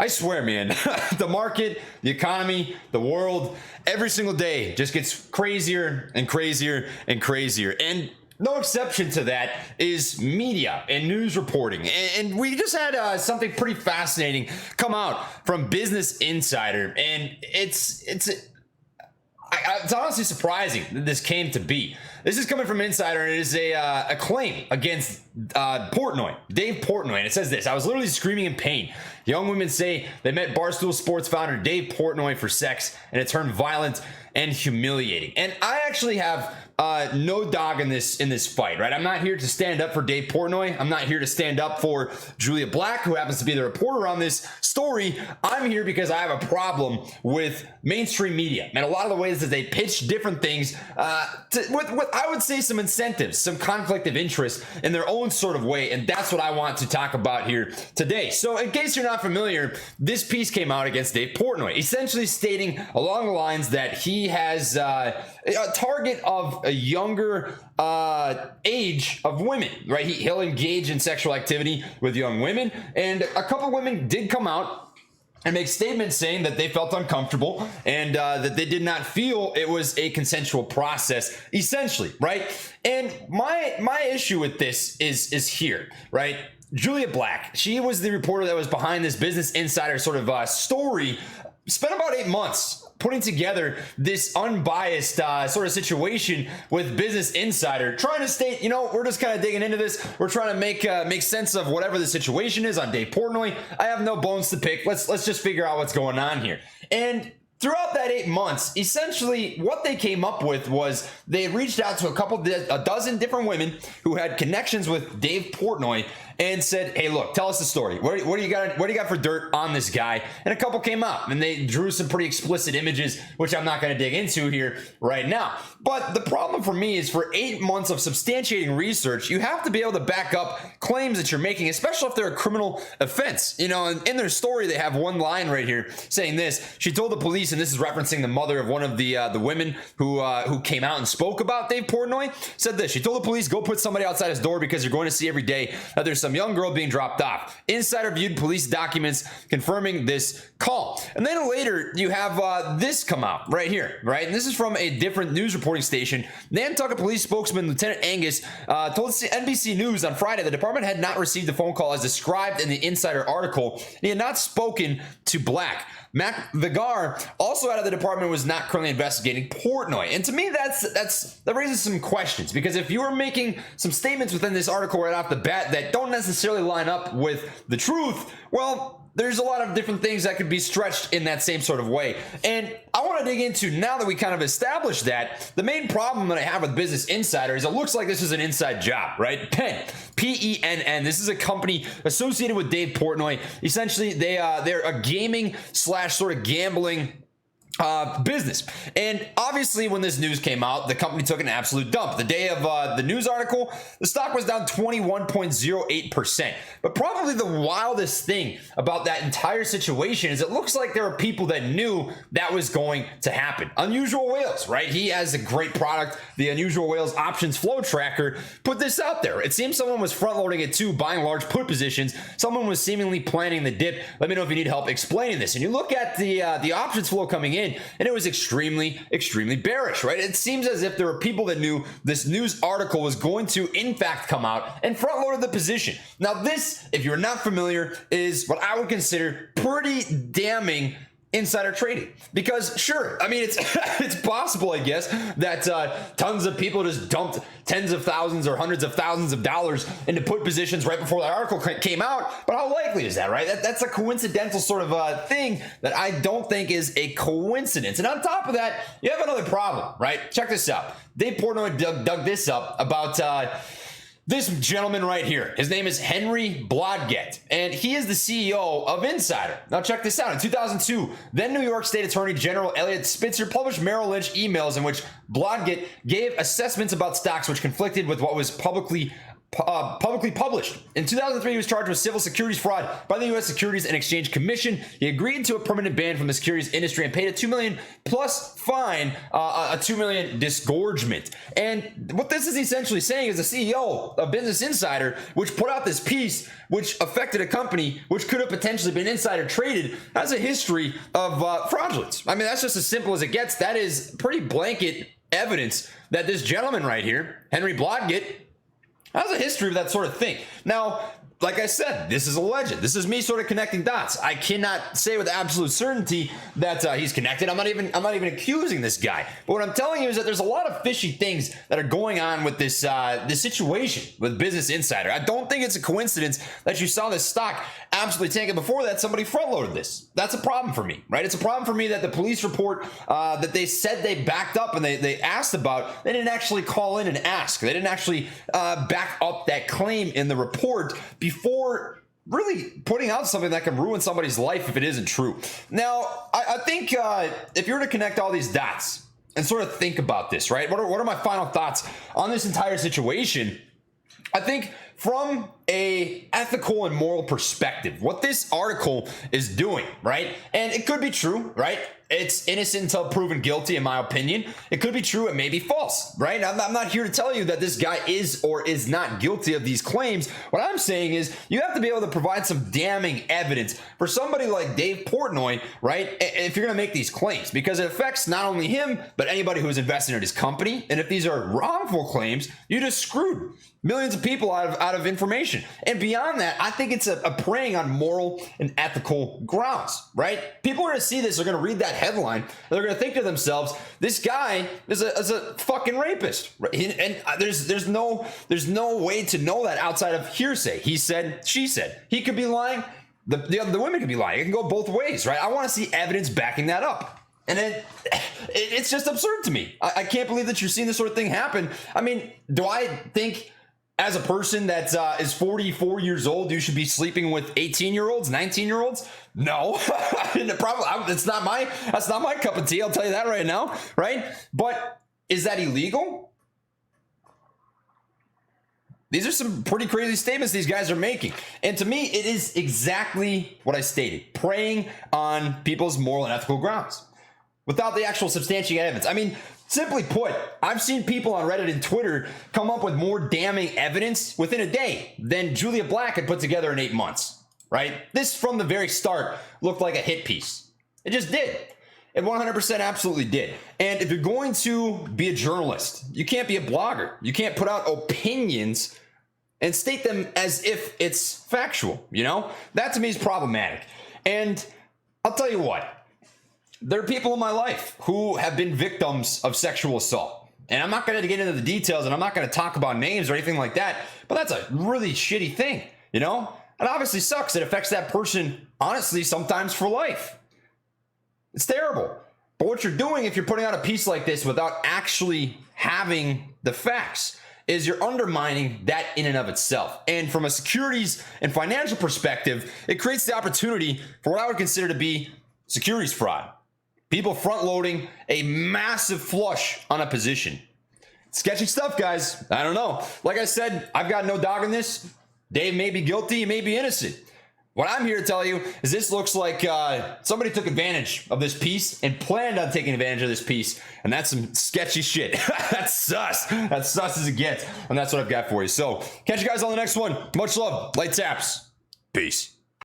I swear, man, the market, the economy, the world, every single day just gets crazier and crazier and crazier. And no exception to that is media and news reporting. And we just had something pretty fascinating come out from Business Insider. And it's honestly surprising that this came to be. This is coming from Insider, and it is a claim against Portnoy, Dave Portnoy. And it says this: I was literally screaming in pain. Young women say they met Barstool Sports founder Dave Portnoy for sex, and it turned violent and humiliating. And I actually have no dog in this fight, right? I'm not here to stand up for Dave Portnoy. I'm not here to stand up for Julia Black, who happens to be the reporter on this story. I'm here because I have a problem with mainstream media and a lot of the ways that they pitch different things with I would say some incentives, some conflict of interest in their own sort of way. And that's what I want to talk about here today. So in case you're not familiar, this piece came out against Dave Portnoy, essentially stating along the lines that he has a target of a younger age of women, right? He'll engage in sexual activity with young women, and a couple women did come out and make statements saying that they felt uncomfortable and that they did not feel it was a consensual process, essentially, right? And my issue with this is here, right? Julia Black, she was the reporter that was behind this Business Insider sort of story, spent about 8 months putting together this unbiased sort of situation with Business Insider, trying to state, we're just kind of digging into this. We're trying to make sense of whatever the situation is on Dave Portnoy. I have no bones to pick. Let's just figure out what's going on here. And throughout that 8 months, essentially what they came up with was they had reached out to a dozen different women who had connections with Dave Portnoy and said, hey, look, tell us the story. What do you got for dirt on this guy? And a couple came out and they drew some pretty explicit images, which I'm not going to dig into here right now. But the problem for me is for 8 months of substantiating research, you have to be able to back up claims that you're making, especially if they're a criminal offense. And in their story, they have one line right here saying this: she told the police, and this is referencing the mother of one of the women who came out and spoke about Dave Portnoy, said this: she told the police, go put somebody outside his door because you're going to see every day that there's some young girl being dropped off. Insider viewed police documents confirming this call. And then later you have this come out right here, right? And this is from a different news reporting station. Nantucket police spokesman Lieutenant Angus told NBC News on Friday the department had not received the phone call as described in the Insider article, and he had not spoken to Black. Matt Vigar, also out of the department, was not currently investigating Portnoy. And to me, that raises some questions, because if you are making some statements within this article right off the bat that don't necessarily line up with the truth, well, there's a lot of different things that could be stretched in that same sort of way. And I want to dig into, now that we kind of established that, the main problem that I have with Business Insider is it looks like this is an inside job, right? Penn, Penn. This is a company associated with Dave Portnoy. Essentially, they're a gaming / sort of gambling business. And obviously when this news came out, the company took an absolute dump. The day of the news article, the stock was down 21.08%. But probably the wildest thing about that entire situation is it looks like there are people that knew that was going to happen. Unusual Whales, right? He has a great product, the Unusual Whales Options Flow Tracker, put this out there. It seems someone was front loading it too, buying large put positions. Someone was seemingly planning the dip. Let me know if you need help explaining this. And you look at the options flow coming in, and it was extremely bearish, right? It seems as if there were people that knew this news article was going to, in fact, come out and front loaded the position. Now, this, if you're not familiar, is what I would consider pretty damning insider trading, because sure, I mean, it's possible, I guess, that tons of people just dumped tens of thousands or hundreds of thousands of dollars into put positions right before the article came out. But how likely is that, right? That's a coincidental sort of thing that I don't think is a coincidence. And on top of that, you have another problem, right? Check this out. Dave Portnoy dug this up about this gentleman right here. His name is Henry Blodgett, and he is the CEO of Insider. Now check this out. In 2002, then New York State Attorney General Elliot Spitzer published Merrill Lynch emails in which Blodgett gave assessments about stocks which conflicted with what was publicly publicly published. In 2003, he was charged with civil securities fraud by the U.S. Securities and Exchange Commission. He agreed to a permanent ban from the securities industry and paid a $2 million plus fine, a $2 million disgorgement. And what this is essentially saying is the CEO of Business Insider, which put out this piece, which affected a company which could have potentially been insider traded, has a history of fraudulence. I mean, that's just as simple as it gets. That is pretty blanket evidence that this gentleman right here, Henry Blodgett, has a history of that sort of thing. Now, like I said, this is alleged. This is me sort of connecting dots. I cannot say with absolute certainty that he's connected. I'm not even accusing this guy. But what I'm telling you is that there's a lot of fishy things that are going on with this this situation with Business Insider. I don't think it's a coincidence that you saw this stock absolutely tank. And before that, somebody front loaded this. That's a problem for me, right? It's a problem for me that the police report that they said they backed up and they asked about, they didn't actually call in and ask. They didn't actually back up that claim in the report before really putting out something that can ruin somebody's life if it isn't true. Now, I think if you were to connect all these dots and sort of think about this, right? What are my final thoughts on this entire situation? I think from a ethical and moral perspective, what this article is doing, right? And it could be true, right? It's innocent until proven guilty, in my opinion. It could be true. It may be false, right? I'm not here to tell you that this guy is or is not guilty of these claims. What I'm saying is you have to be able to provide some damning evidence for somebody like Dave Portnoy, right? If you're going to make these claims, because it affects not only him, but anybody who is invested in his company. And if these are wrongful claims, you just screwed millions of people out of information. And beyond that, I think it's a preying on moral and ethical grounds, right? People are going to see this, they're going to read that headline, they're going to think to themselves, this guy is a fucking rapist, right? And there's no way to know that outside of hearsay. He said, she said. He could be lying. The women could be lying. It can go both ways, right? I want to see evidence backing that up. And it's just absurd to me. I can't believe that you're seeing this sort of thing happen. I mean, do I think as a person that is 44 years old, you should be sleeping with 18-year-olds, 19-year-olds? No, that's not my cup of tea. I'll tell you that right now, right? But is that illegal? These are some pretty crazy statements these guys are making. And to me, it is exactly what I stated, preying on people's moral and ethical grounds without the actual substantiating evidence. I mean, simply put, I've seen people on Reddit and Twitter come up with more damning evidence within a day than Julia Black had put together in 8 months, right? This, from the very start, looked like a hit piece. It just did. It 100% absolutely did. And if you're going to be a journalist, you can't be a blogger. You can't put out opinions and state them as if it's factual, you know? That to me is problematic. And I'll tell you what. There are people in my life who have been victims of sexual assault. And I'm not going to get into the details and I'm not going to talk about names or anything like that, but that's a really shitty thing, you know? It obviously sucks. It affects that person, honestly, sometimes for life. It's terrible. But what you're doing if you're putting out a piece like this without actually having the facts is you're undermining that in and of itself. And from a securities and financial perspective, it creates the opportunity for what I would consider to be securities fraud. People front loading a massive flush on a position. Sketchy stuff, guys. I don't know. Like I said, I've got no dog in this. Dave may be guilty, he may be innocent. What I'm here to tell you is this looks like somebody took advantage of this piece and planned on taking advantage of this piece. And that's some sketchy shit. That's sus. That's sus as it gets. And that's what I've got for you. So catch you guys on the next one. Much love. Light taps. Peace.